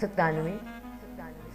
97।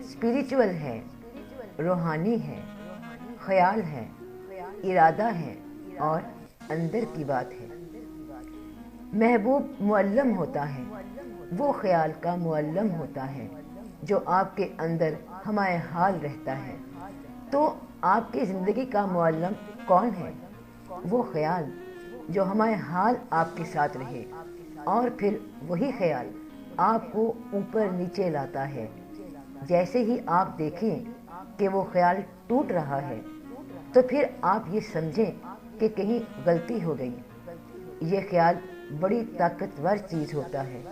Spiritual ہے، روحانی ہے، خیال ہے، ارادہ ہے اور اندر کی بات ہے۔ محبوب معلم ہوتا ہے، وہ خیال کا معلم ہوتا ہے جو آپ کے اندر ہمارے حال رہتا ہے۔ تو آپ کی زندگی کا معلم کون ہے؟ وہ خیال جو ہمارے حال آپ کے ساتھ رہے، اور پھر وہی خیال آپ کو اوپر نیچے لاتا ہے۔ جیسے ہی آپ دیکھیں کہ وہ خیال ٹوٹ رہا ہے تو پھر آپ یہ سمجھیں کہ کہیں غلطی ہو گئی۔ یہ خیال بڑی طاقتور چیز ہوتا ہے۔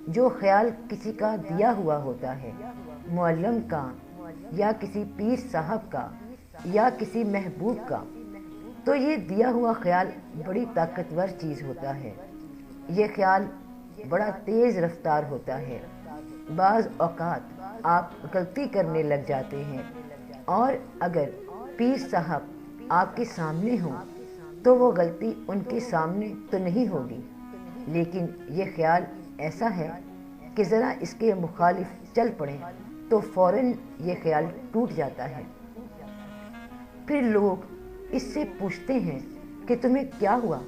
جو خیال کسی کا دیا ہوا ہوتا ہے، معلم کا یا کسی پیر صاحب کا یا کسی محبوب کا، تو یہ دیا ہوا خیال بڑی طاقتور چیز ہوتا ہے۔ یہ خیال بڑا تیز رفتار ہوتا ہے۔ بعض اوقات آپ غلطی کرنے لگ جاتے ہیں، اور اگر پیر صاحب آپ کے سامنے ہوں تو وہ غلطی ان کے سامنے تو نہیں ہوگی، لیکن یہ خیال ایسا ہے کہ ذرا اس کے مخالف چل پڑیں تو فوراً یہ خیال ٹوٹ جاتا ہے۔ پھر لوگ اس سے پوچھتے ہیں کہ تمہیں کیا ہوا؟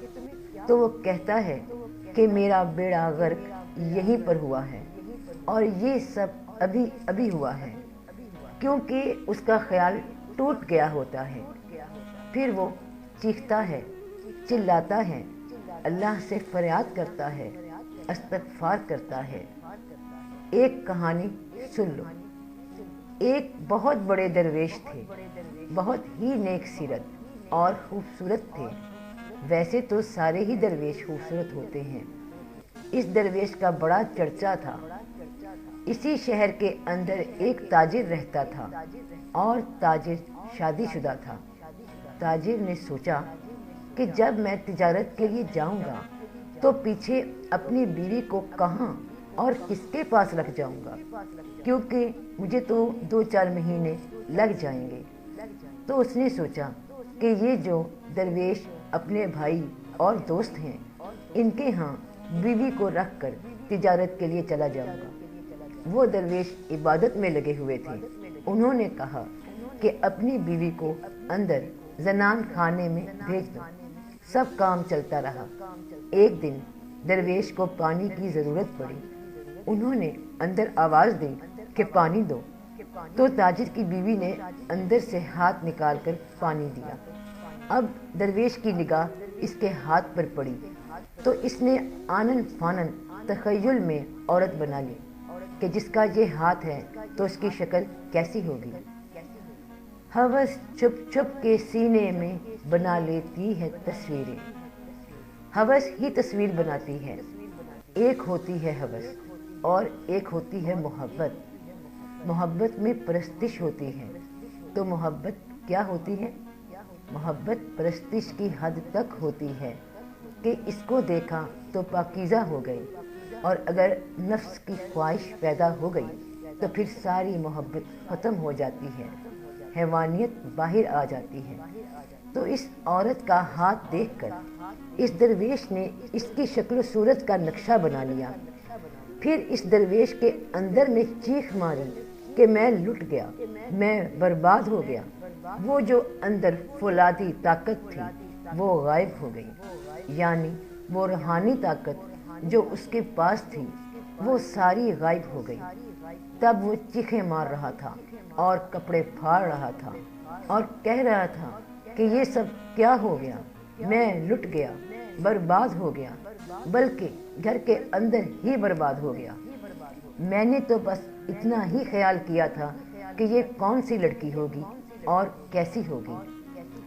تو وہ کہتا ہے کہ میرا بیڑا غرق یہیں پر ہوا ہے، اور یہ سب ابھی ابھی ہوا ہے، کیونکہ اس کا خیال ٹوٹ گیا ہوتا ہے۔ پھر وہ چیختا ہے، چلاتا ہے، اللہ سے فریاد کرتا ہے، استغفار کرتا ہے۔ ایک کہانی سن لو۔ ایک بہت بڑے درویش تھے، بہت ہی نیک سیرت اور خوبصورت تھے۔ ویسے تو سارے ہی درویش خوبصورت ہوتے ہیں۔ اس درویش کا بڑا چرچا تھا۔ اسی شہر کے اندر ایک تاجر رہتا تھا، اور تاجر شادی شدہ تھا۔ تاجر نے سوچا کہ جب میں تجارت کے لیے جاؤں گا تو پیچھے اپنی بیوی کو کہاں اور کس کے پاس رکھ جاؤں گا، کیونکہ مجھے تو 2-4 مہینے لگ جائیں گے۔ تو اس نے سوچا کہ یہ جو درویش اپنے بھائی اور دوست ہیں، ان کے ہاں بیوی کو رکھ کر تجارت کے لیے چلا جاؤں گا۔ وہ درویش عبادت میں لگے ہوئے تھے۔ انہوں نے کہا کہ اپنی بیوی کو اندر زنان خانے میں بھیج دو۔ سب کام چلتا رہا۔ ایک دن درویش کو پانی کی ضرورت پڑی۔ انہوں نے اندر آواز دی کہ پانی دو، تو تاجر کی بیوی نے اندر سے ہاتھ نکال کر پانی دیا۔ اب درویش کی نگاہ اس کے ہاتھ پر پڑی تو اس نے آنن فانن تخیل میں عورت بنا لی کہ جس کا یہ ہاتھ ہے تو اس کی شکل کیسی ہوگی۔ ہوس چھپ چھپ کے سینے میں بنا لیتی ہے تصویریں۔ ہوس ہی تصویر بناتی ہے۔ ایک ہوتی ہے ہوس اور ایک ہوتی ہے محبت۔ محبت میں پرستش ہوتی ہے، تو محبت کیا ہوتی ہے؟ محبت پرستش کی حد تک ہوتی ہے کہ اس کو دیکھا تو پاکیزہ ہو گئی، اور اگر نفس کی خواہش پیدا ہو گئی تو پھر ساری محبت ختم ہو جاتی ہے، حیوانیت باہر آ جاتی ہے۔ تو اس عورت کا ہاتھ دیکھ کر اس درویش نے اس کی شکل و صورت کا نقشہ بنا لیا۔ پھر اس درویش کے اندر نے چیخ ماری کہ میں لٹ گیا، میں برباد ہو گیا۔ وہ جو اندر فولادی طاقت تھی وہ غائب ہو گئی، یعنی وہ روحانی طاقت جو اس کے پاس تھی وہ ساری غائب ہو گئی۔ تب وہ چیخیں مار رہا تھا اور کپڑے پھاڑ رہا تھا اور کہہ رہا تھا کہ یہ سب کیا ہو گیا، میں لٹ گیا، برباد ہو گیا، بلکہ گھر کے اندر ہی برباد ہو گیا۔ میں نے تو بس اتنا ہی خیال کیا تھا کہ یہ کون سی لڑکی ہوگی اور کیسی ہوگی،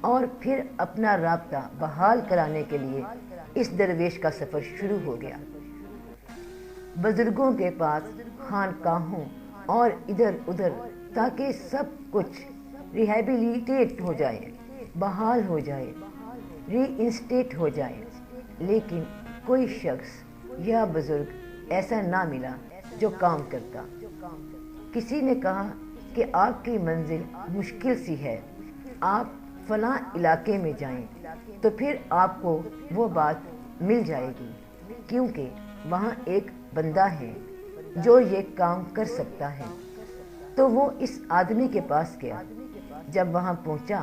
اور پھر اپنا رابطہ بحال کرانے کے لیے اس درویش کا سفر شروع ہو گیا۔ بزرگوں کے پاس، خانقاہوں اور ادھر ادھر، تاکہ سب کچھ ریہیبلیٹیٹ ہو جائے، بحال ہو جائے، ری انسٹیٹ ہو جائے، لیکن کوئی شخص یا بزرگ ایسا نہ ملا جو کام کرتا۔ کسی نے کہا کہ آپ کی منزل مشکل سی ہے، آپ فلاں علاقے میں جائیں تو پھر آپ کو وہ بات مل جائے گی، کیونکہ وہاں ایک بندہ ہے جو یہ کام کر سکتا ہے۔ تو وہ اس آدمی کے پاس گیا۔ جب وہاں پہنچا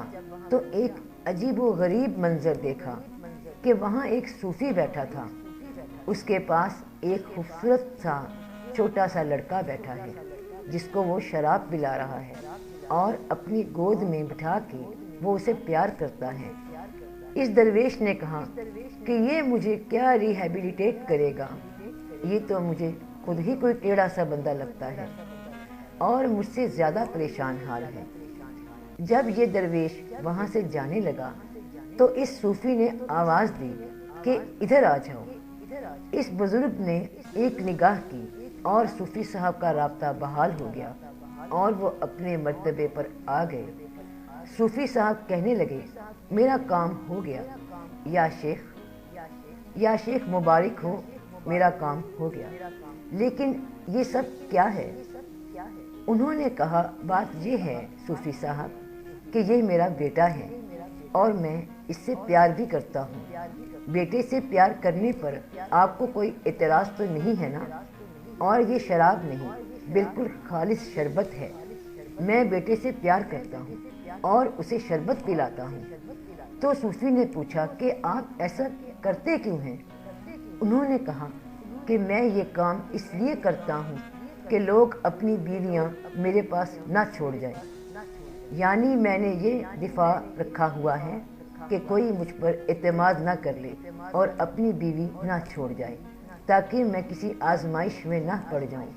تو ایک عجیب و غریب منظر دیکھا کہ وہاں ایک صوفی بیٹھا تھا۔ اس کے پاس ایک خوبصورت سا چھوٹا سا لڑکا بیٹھا ہے جس کو وہ شراب پلا رہا ہے اور اپنی گود میں بٹھا کے وہ اسے پیار کرتا ہے۔ اس درویش نے کہا کہ یہ مجھے کیا ریہیبلیٹیٹ کرے گا، یہ تو مجھے خود ہی کوئی ٹیڑھا سا بندہ لگتا ہے اور مجھ سے زیادہ پریشان حال ہے۔ جب یہ درویش وہاں سے جانے لگا تو اس صوفی نے آواز دی کہ ادھر آ جاؤ۔ اس بزرگ نے ایک نگاہ کی اور صوفی صاحب کا رابطہ بحال ہو گیا اور وہ اپنے مرتبے پر آ گئے۔ صوفی صاحب کہنے لگے، میرا کام ہو گیا یا شیخ مبارک ہو، میرا کام ہو گیا، لیکن یہ سب کیا ہے؟ انہوں نے کہا، بات یہ ہے صوفی صاحب کہ یہ میرا بیٹا ہے اور میں اس سے پیار بھی کرتا ہوں۔ بیٹے سے پیار کرنے پر آپ کو کوئی اعتراض تو نہیں ہے نا؟ اور یہ شراب نہیں، بالکل خالص شربت ہے۔ میں بیٹے سے پیار کرتا ہوں اور اسے شربت پلاتا ہوں۔ تو صوفی نے پوچھا کہ آپ ایسا کرتے کیوں ہیں؟ انہوں نے کہا کہ میں یہ کام اس لیے کرتا ہوں کہ لوگ اپنی بیویاں میرے پاس نہ چھوڑ جائیں، یعنی میں نے یہ دفاع رکھا ہوا ہے کہ کوئی مجھ پر اعتماد نہ کر لے اور اپنی بیوی نہ چھوڑ جائے تاکہ میں کسی آزمائش میں نہ پڑ جاؤں۔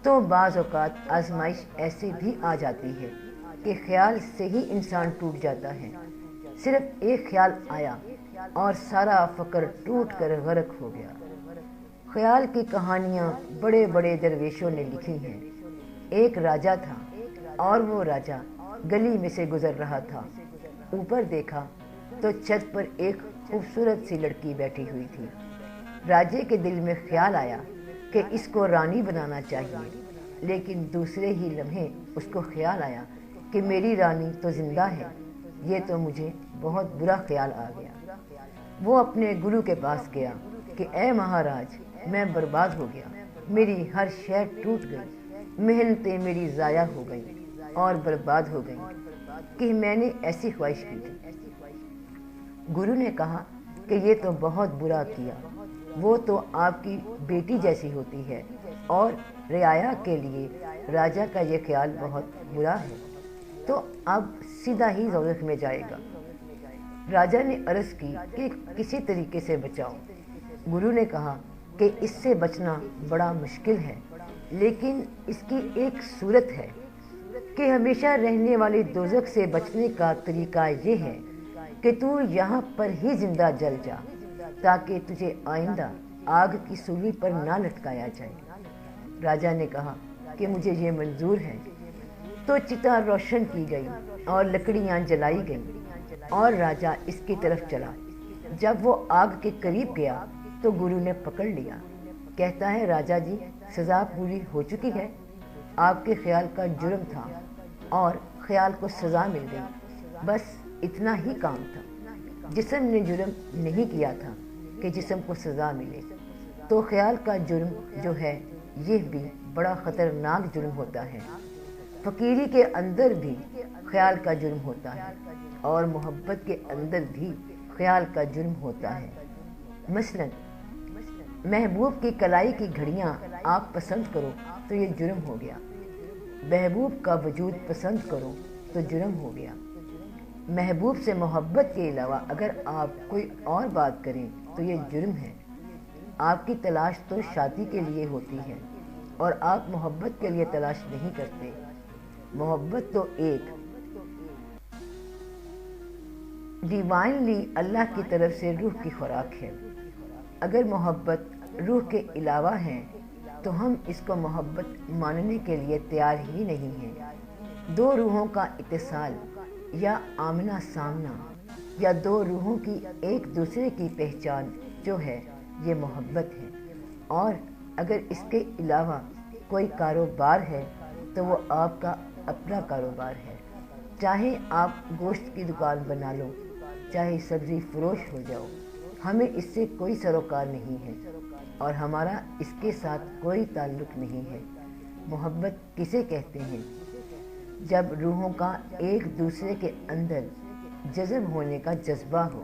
تو بعض اوقات آزمائش ایسے بھی آ جاتی ہے کہ خیال سے ہی انسان ٹوٹ جاتا ہے۔ صرف ایک خیال آیا اور سارا فکر ٹوٹ کر غرق ہو گیا۔ خیال کی کہانیاں بڑے بڑے درویشوں نے لکھی ہیں۔ ایک راجا تھا اور وہ راجا گلی میں سے گزر رہا تھا۔ اوپر دیکھا تو چھت پر ایک خوبصورت سی لڑکی بیٹھی ہوئی تھی۔ راجے کے دل میں خیال آیا کہ اس کو رانی بنانا چاہیے، لیکن دوسرے ہی لمحے اس کو خیال آیا کہ میری رانی تو زندہ ہے، یہ تو مجھے بہت برا خیال آ گیا۔ وہ اپنے گرو کے پاس گیا کہ اے مہاراج، میں برباد ہو گیا، میری ہر شے ٹوٹ گئی، محنتیں میری ضائع ہو گئی اور برباد ہو گئی کہ میں نے ایسی خواہش کی تھی۔ گرو نے کہا کہ یہ تو بہت برا کیا، وہ تو آپ کی بیٹی جیسی ہوتی ہے اور رعایا کے لیے راجا کا یہ خیال بہت برا ہے، تو اب سیدھا ہی دوزخ میں جائے گا۔ راجا نے عرض کی کہ کسی طریقے سے بچاؤ۔ گرو نے کہا کہ اس سے بچنا بڑا مشکل ہے، لیکن اس کی ایک صورت ہے کہ ہمیشہ رہنے والی دوزخ سے بچنے کا طریقہ یہ ہے کہ تو یہاں پر ہی زندہ جل جا تاکہ تجھے آئندہ آگ کی سولی پر نہ لٹکایا جائے۔ راجا نے کہا کہ مجھے یہ منظور ہے۔ تو چتا روشن کی گئی اور لکڑیاں جلائی گئیں اور راجا اس کی طرف چلا۔ جب وہ آگ کے قریب گیا تو گرو نے پکڑ لیا۔ کہتا ہے، راجا جی، سزا پوری ہو چکی ہے، آپ کے خیال کا جرم تھا اور خیال کو سزا مل گئی، بس اتنا ہی کام تھا۔ جسم نے جرم نہیں کیا تھا کہ جسم کو سزا ملے، تو خیال کا جرم جو ہے یہ بھی بڑا خطرناک جرم ہوتا ہے۔ فقیری کے اندر بھی خیال کا جرم ہوتا ہے اور محبت کے اندر بھی خیال کا جرم ہوتا ہے۔ مثلاً محبوب کی کلائی کی گھڑیاں آپ پسند کرو تو یہ جرم ہو گیا، محبوب کا وجود پسند کرو تو جرم ہو گیا۔ محبوب سے محبت کے علاوہ اگر آپ کوئی اور بات کریں تو یہ جرم ہے۔ آپ کی تلاش تو شادی کے لیے ہوتی ہے اور آپ محبت کے لیے تلاش نہیں کرتے۔ محبت تو ایک ڈیوائنلی اللہ کی طرف سے روح کی خوراک ہے۔ اگر محبت روح کے علاوہ ہے تو ہم اس کو محبت ماننے کے لیے تیار ہی نہیں ہیں۔ دو روحوں کا اتصال یا آمنا سامنا یا دو روحوں کی ایک دوسرے کی پہچان جو ہے یہ محبت ہے، اور اگر اس کے علاوہ کوئی کاروبار ہے تو وہ آپ کا اپنا کاروبار ہے۔ چاہے آپ گوشت کی دکان بنا لو، چاہے سبزی فروش ہو جاؤ، ہمیں اس سے کوئی سروکار نہیں ہے اور ہمارا اس کے ساتھ کوئی تعلق نہیں ہے۔ محبت کسے کہتے ہیں؟ جب روحوں کا ایک دوسرے کے اندر جذب ہونے کا جذبہ ہو،